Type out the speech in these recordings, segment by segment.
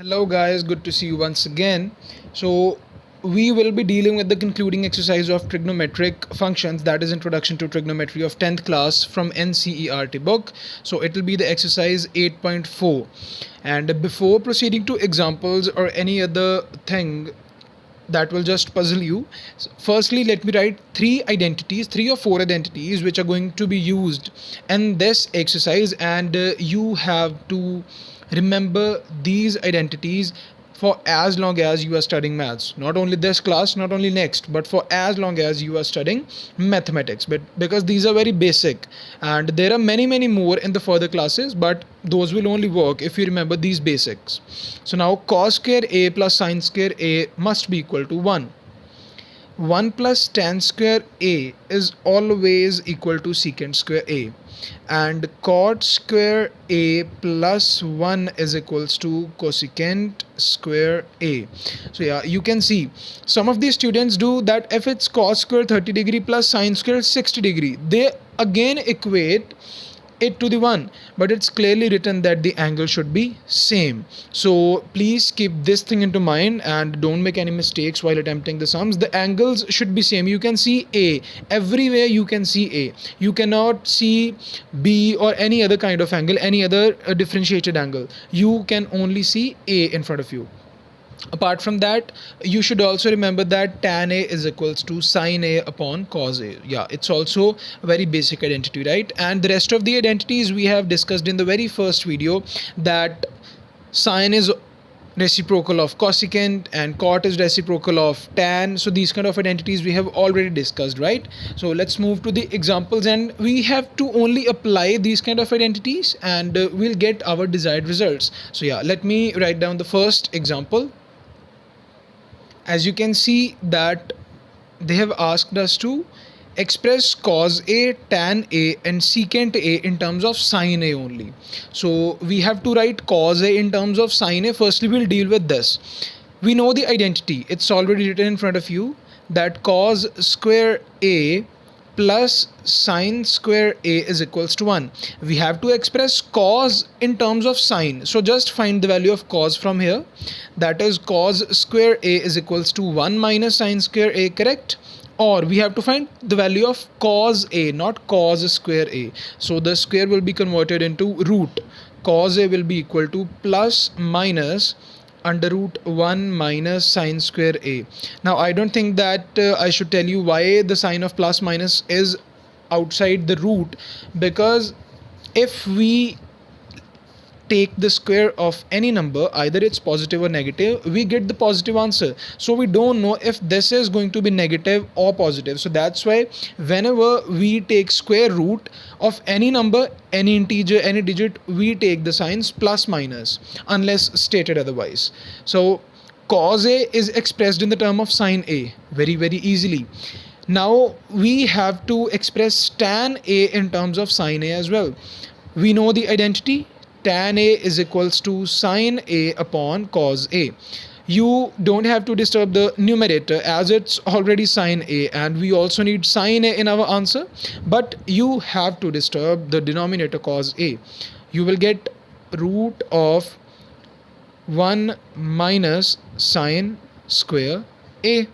Hello guys, good to see you once again. So we will be dealing with the concluding exercise of trigonometric functions, that is introduction to trigonometry of 10th class from NCERT book. So it will be the exercise 8.4. And before proceeding to examples or any other thing that will just puzzle you, firstly let me write three or four identities which are going to be used in this exercise, and you have to remember these identities for as long as you are studying maths, not only this class, not only next, but for as long as you are studying mathematics. But because these are very basic and there are many more in the further classes, but those will only work if you remember these basics. So now cos square a plus sin square a must be equal to 1. 1 plus tan square a is always equal to secant square a, and cot square a plus 1 is equals to cosecant square a. So yeah, you can see some of these students do that. If it's cos square 30 degree plus sin square 60 degree, they again equate it to the 1, but it's clearly written that the angle should be same. So please keep this thing into mind and don't make any mistakes while attempting the sums. The angles should be same. You can see a everywhere, you can see a, you cannot see b or any other kind of angle, any other differentiated angle. You can only see a in front of you. Apart from that, you should also remember that tan a is equals to sin a upon cos a. Yeah, it's also a very basic identity, right? And the rest of the identities we have discussed in the very first video, that sin is reciprocal of cosecant and cot is reciprocal of tan. So these kind of identities we have already discussed, right? So let's move to the examples, and we have to only apply these kind of identities and we'll get our desired results. So yeah, let me write down the first example. As you can see that they have asked us to express cos a, tan a and secant a in terms of sin a only. So we have to write cos a in terms of sin a. Firstly, we'll deal with this. We know the identity, it's already written in front of you, that cos square a plus sine square a is equals to 1. We have to express cos in terms of sine, so just find the value of cos from here. That is cos square a is equals to 1 minus sine square a, correct? Or we have to find the value of cos a, not cos square a. So the square will be converted into root. Cos a will be equal to plus minus under root 1 minus sine square a. Now I don't think that I should tell you why the sign of plus minus is outside the root, because if we take the square of any number, either it's positive or negative, we get the positive answer. So we don't know if this is going to be negative or positive. So that's why whenever we take square root of any number, any integer, any digit, we take the signs plus minus unless stated otherwise. So cos a is expressed in the term of sin a very easily. Now we have to express tan a in terms of sin a as well. We know the identity, tan a is equals to sin a upon cos a. You don't have to disturb the numerator as it's already sin a, and we also need sin a in our answer, but you have to disturb the denominator cos a. You will get root of 1 minus sine square a.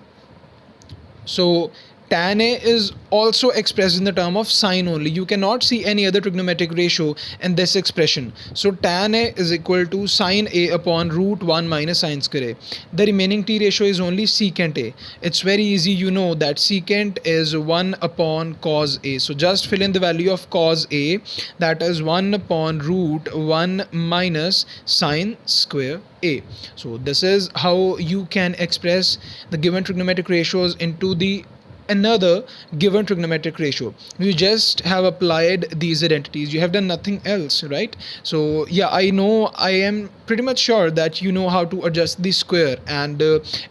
So tan a is also expressed in the term of sine only. You cannot see any other trigonometric ratio in this expression. So tan a is equal to sine a upon root 1 minus sine square a. The remaining t ratio is only secant a. It's very easy, you know that secant is 1 upon cos a. So just fill in the value of cos a, that is 1 upon root 1 minus sine square a. So this is how you can express the given trigonometric ratios into the another given trigonometric ratio. You just have applied these identities, you have done nothing else, right? So yeah, I know, I am pretty much sure that you know how to adjust the square, and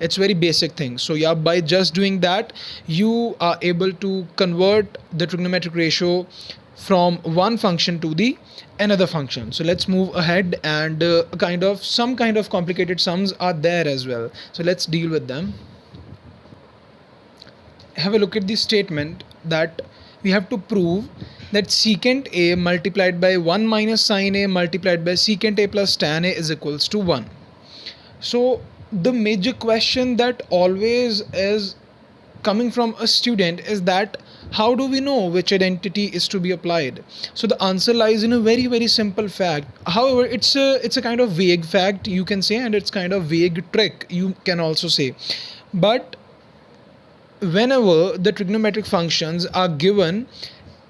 it's very basic thing. So yeah, by just doing that, you are able to convert the trigonometric ratio from one function to the another function. So let's move ahead, and some kind of complicated sums are there as well, so let's deal with them. Have a look at the statement that we have to prove that secant a multiplied by 1 minus sin a multiplied by secant a plus tan a is equals to 1. So the major question that always is coming from a student is that how do we know which identity is to be applied? So the answer lies in a very simple fact. However, it's a kind of vague fact, you can say, and it's kind of vague trick, you can also say. But whenever the trigonometric functions are given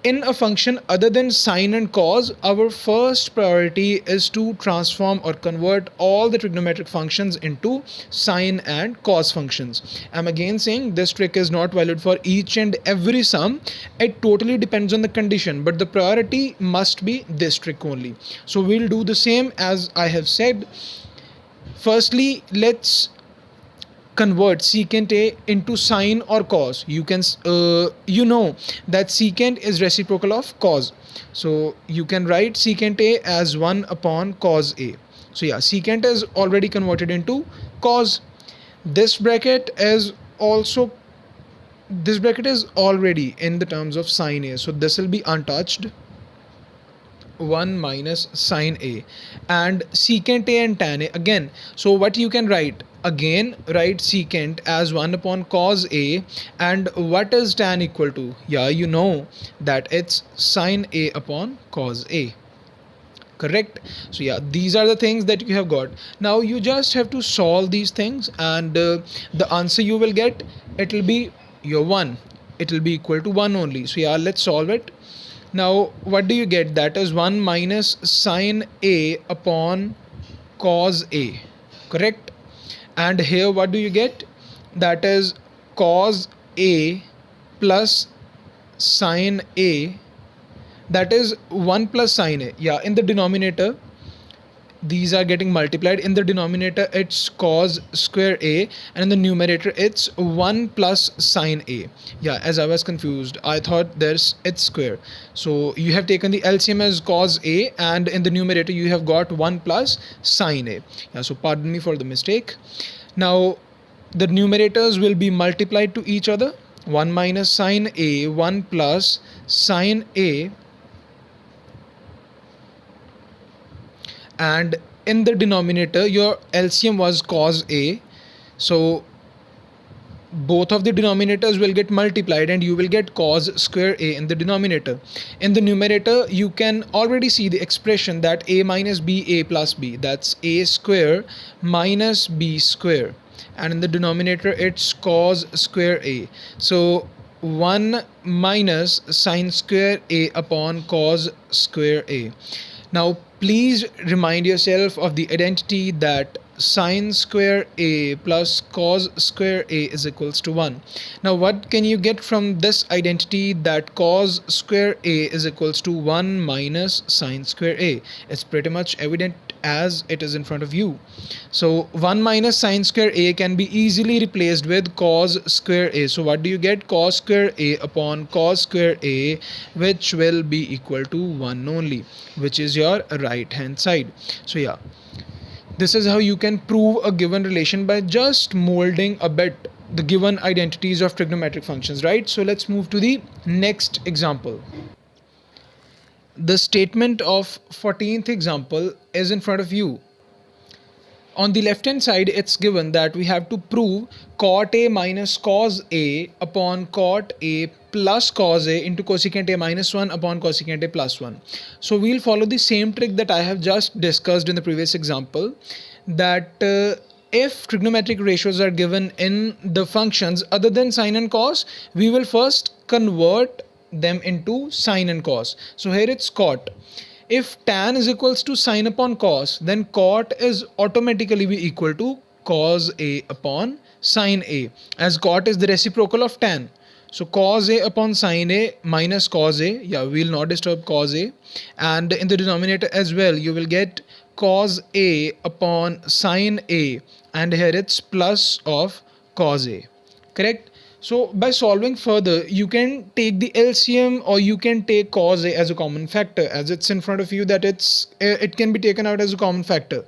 in a function other than sine and cos, our first priority is to transform or convert all the trigonometric functions into sine and cos functions. I'm again saying this trick is not valid for each and every sum. It totally depends on the condition, but the priority must be this trick only. So we'll do the same as I have said. Firstly, let's convert secant a into sine or cos. You can you know that secant is reciprocal of cos, so you can write secant a as 1 upon cos a. So yeah, secant is already converted into cos. This bracket is also, this bracket is already in the terms of sine a, so this will be untouched. 1 minus sine a, and secant a and tan a again. So what you can write, again write secant as 1 upon cos a, and what is tan equal to? Yeah, you know that it's sine a upon cos a. Correct? So yeah, these are the things that you have got. Now you just have to solve these things, and the answer you will get, it will be your 1. It will be equal to 1 only. So yeah, let's solve it. Now what do you get? That is 1 minus sine a upon cos a. Correct? And here what do you get? That is cos a plus sine a, that is 1 plus sine a. Yeah, in the denominator these are getting multiplied. In the denominator it's cos square a, and in the numerator it's 1 plus sine a. Yeah, as I was confused, I thought there's it's square. So you have taken the LCM as cos a, and in the numerator you have got 1 plus sine a. Yeah, so pardon me for the mistake. Now the numerators will be multiplied to each other. 1 minus sine a, 1 plus sine a, and in the denominator your LCM was cos a, so both of the denominators will get multiplied and you will get cos square a in the denominator. In the numerator you can already see the expression that a minus b, a plus b, that's a square minus b square, and in the denominator it's cos square a. So 1 minus sine square a upon cos square a. Now please remind yourself of the identity that sine square a plus cos square a is equals to 1. Now what can you get from this identity that cos square a is equals to 1 minus sine square a? It's pretty much evident as it is in front of you. So 1 minus sine square a can be easily replaced with cos square a. So what do you get? Cos square a upon cos square a, which will be equal to 1 only, which is your right hand side. So yeah, this is how you can prove a given relation by just molding a bit the given identities of trigonometric functions, right? So let's move to the next example. The statement of 14th example is in front of you. On the left hand side it's given that we have to prove cot a minus cos a upon cot a plus cos a into cosecant a minus 1 upon cosecant a plus 1. So we'll follow the same trick that I have just discussed in the previous example, that if trigonometric ratios are given in the functions other than sine and cos, we will first convert them into sine and cos. So here it's cot. If tan is equals to sine upon cos, then cot is automatically be equal to cos a upon sine a, as cot is the reciprocal of tan. So cos a upon sine a minus cos a, yeah, we will not disturb cos a, and in the denominator as well you will get cos a upon sine a, and here it's plus of cos a. Correct? So by solving further, you can take the LCM or you can take cos a as a common factor, as it's in front of you that it can be taken out as a common factor.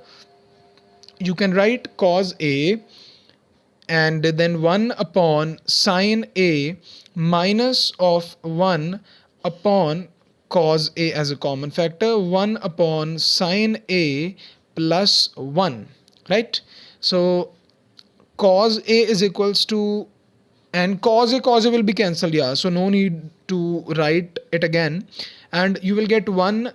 You can write cos a and then 1 upon sine a minus of 1 upon cos a as a common factor, 1 upon sine a plus 1, right? So cos A is equals to, and cos A will be cancelled, yeah, so no need to write it again, and you will get 1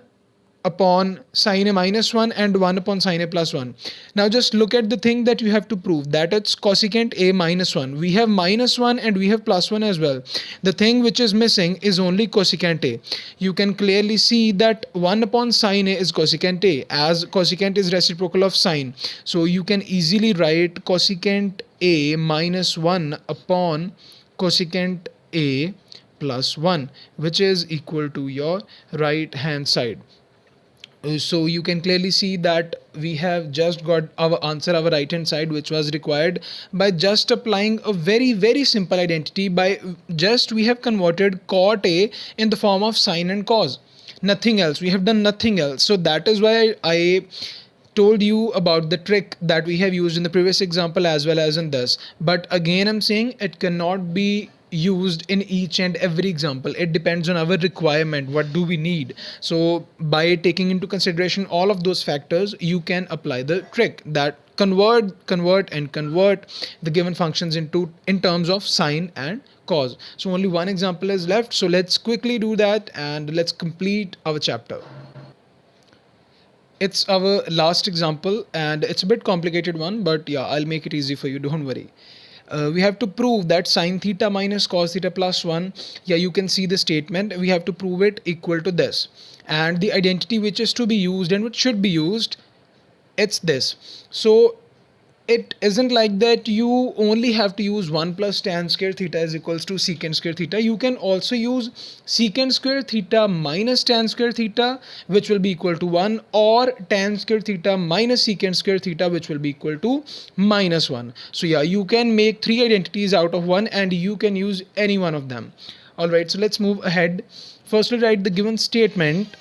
upon sine A minus 1 and 1 upon sine A plus 1. Now just look at the thing that you have to prove, that it's cosecant A minus 1. We have minus 1 and we have plus 1 as well. The thing which is missing is only cosecant A. You can clearly see that 1 upon sine A is cosecant A, as cosecant is reciprocal of sine. So you can easily write cosecant A minus 1 upon cosecant A plus 1, which is equal to your right hand side. So you can clearly see that we have just got our answer, our right hand side, which was required by just applying a very simple identity. By just we have converted cot A in the form of sine and cos, nothing else. We have done nothing else. So that is why I told you about the trick that we have used in the previous example as well as in this. But again, I'm saying it cannot be used in each and every example. It depends on our requirement, what do we need. So by taking into consideration all of those factors, you can apply the trick that convert the given functions in terms of sine and cos. So only one example is left, so let's quickly do that and let's complete our chapter. It's our last example and it's a bit complicated one, but yeah, I'll make it easy for you, don't worry. We have to prove that sine theta minus cos theta plus 1, yeah, you can see the statement, we have to prove it equal to this, and the identity which is to be used and which should be used, it's this. So it isn't like that you only have to use 1 plus tan square theta is equals to secant square theta. You can also use secant square theta minus tan square theta, which will be equal to 1, or tan square theta minus secant square theta, which will be equal to minus 1. So yeah, you can make 3 identities out of 1 and you can use any one of them. Alright, so let's move ahead. Firstly, write the given statement.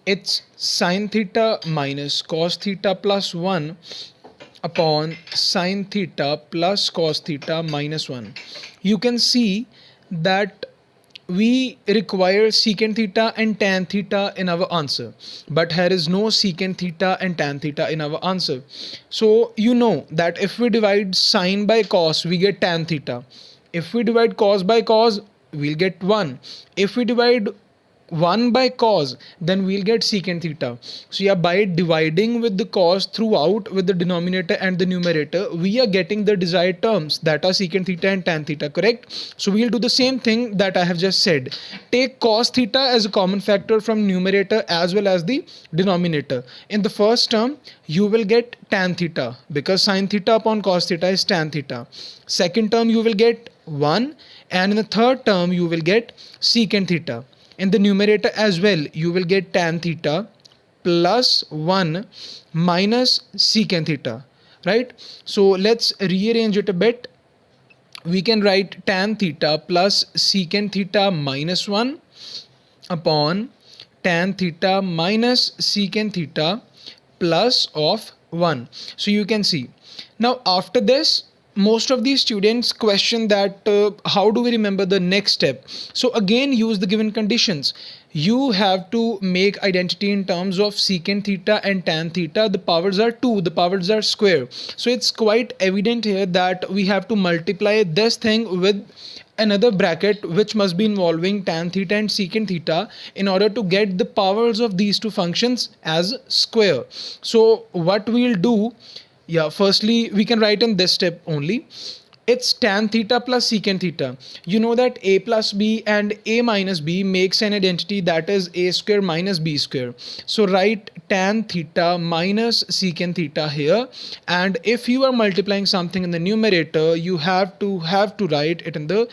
It's sine theta minus cos theta plus 1 upon sine theta plus cos theta minus 1. You can see that we require secant theta and tan theta in our answer, but here is no secant theta and tan theta in our answer. So you know that if we divide sine by cos, we get tan theta. If we divide cos by cos, we'll get 1. If we divide 1 by cos, then we'll get secant theta. So yeah, by dividing with the cos throughout with the denominator and the numerator, we are getting the desired terms, that are secant theta and tan theta, correct? So we'll do the same thing that I have just said. Take cos theta as a common factor from numerator as well as the denominator. In the first term, you will get tan theta because sin theta upon cos theta is tan theta. Second term, you will get 1, and in the third term, you will get secant theta. In the numerator as well, you will get tan theta plus 1 minus secant theta, right? So let's rearrange it a bit. We can write tan theta plus secant theta minus 1 upon tan theta minus secant theta plus of 1. So you can see. Now after this, most of these students question that how do we remember the next step. So again, use the given conditions. You have to make identity in terms of secant theta and tan theta. The powers are 2, the powers are square. So it's quite evident here that we have to multiply this thing with another bracket which must be involving tan theta and secant theta in order to get the powers of these two functions as square. So what we'll do, yeah, firstly, we can write in this step only. It's tan theta plus secant theta. You know that a plus b and a minus b makes an identity, that is a square minus b square. So write tan theta minus secant theta here. And if you are multiplying something in the numerator, you have to write it in the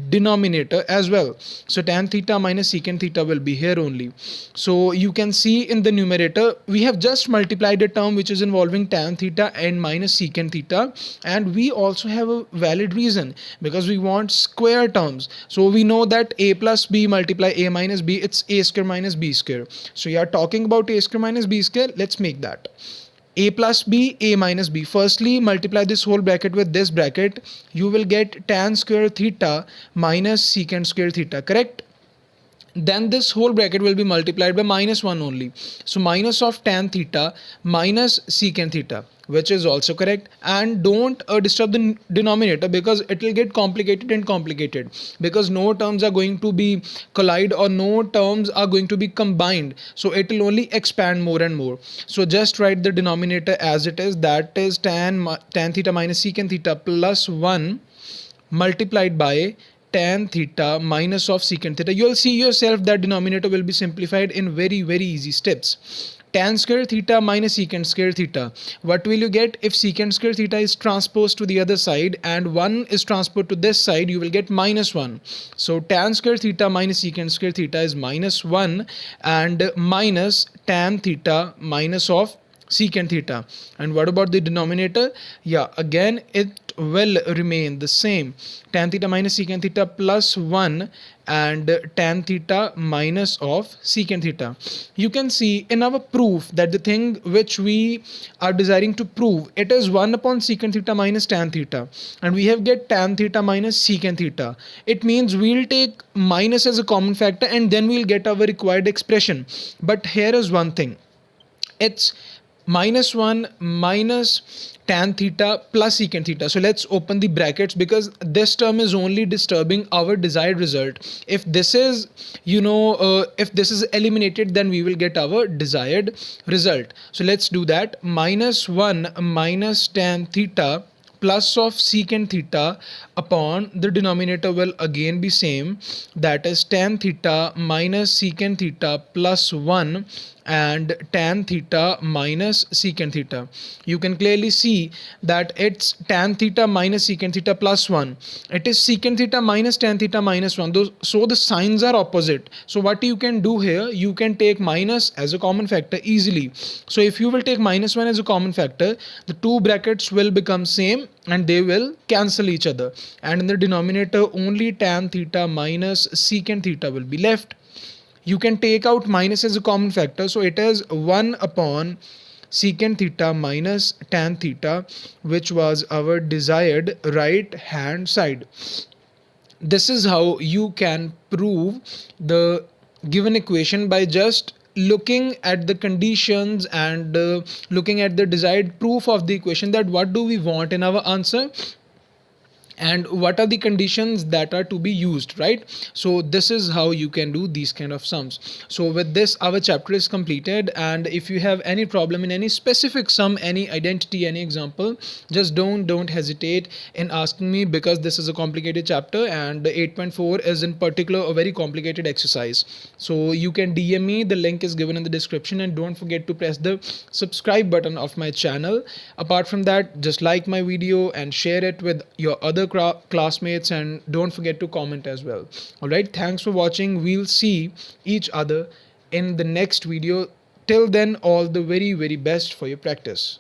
denominator as well. So tan theta minus secant theta will be here only. So you can see in the numerator, we have just multiplied a term which is involving tan theta and minus secant theta. And we also have a valid reason because we want square terms. So we know that a plus b multiply a minus b, it's a square minus b square. So you are talking about a square minus b square. Let's make that a plus b, a minus b. Firstly, multiply this whole bracket with this bracket. You will get tan square theta minus secant square theta, correct? then this whole bracket will be multiplied by minus 1 only. So minus of tan theta minus secant theta, which is also correct. And don't disturb the denominator, because it will get complicated and complicated, because no terms are going to be collide or no terms are going to be combined, so it will only expand more and more. So just write the denominator as it is, that is tan theta minus secant theta plus 1 multiplied by tan theta minus of secant theta. You'll see yourself that denominator will be simplified in very easy steps. Tan square theta minus secant square theta. What will you get? If secant square theta is transposed to the other side and 1 is transposed to this side, you will get minus 1. So tan square theta minus secant square theta is minus 1, and minus tan theta minus of secant theta. And what about the denominator? Yeah, again it will remain the same. Tan theta minus secant theta plus 1 and tan theta minus of secant theta. You can see in our proof that the thing which we are desiring to prove, it is 1 upon secant theta minus tan theta, and we have get tan theta minus secant theta. It means we'll take minus as a common factor and then we'll get our required expression. But here is one thing, it's minus 1 minus tan theta plus secant theta. So let's open the brackets, because this term is only disturbing our desired result. If this is, if this is eliminated, then we will get our desired result. So let's do that. Minus 1 minus tan theta plus of secant theta upon the denominator will again be same, that is tan theta minus secant theta plus 1 and tan theta minus secant theta. You can clearly see that it's tan theta minus secant theta plus 1. It is secant theta minus tan theta minus 1. So the signs are opposite. So what you can do here, you can take minus as a common factor easily. So if you will take minus 1 as a common factor, the two brackets will become same and they will cancel each other. And in the denominator, only tan theta minus secant theta will be left. You can take out minus as a common factor, so it is 1 upon secant theta minus tan theta, which was our desired right hand side. This is how you can prove the given equation by just looking at the conditions and looking at the desired proof of the equation, that what do we want in our answer and what are the conditions that are to be used, right? So this is how you can do these kind of sums. So with this, our chapter is completed, and if you have any problem in any specific sum, any identity, any example, just don't hesitate in asking me, because this is a complicated chapter and 8.4 is in particular a very complicated exercise. So you can DM me, the link is given in the description, and don't forget to press the subscribe button of my channel. Apart from that, just like my video and share it with your other classmates, and don't forget to comment as well. All right, thanks for watching. We'll see each other in the next video. Till then, all the very best for your practice.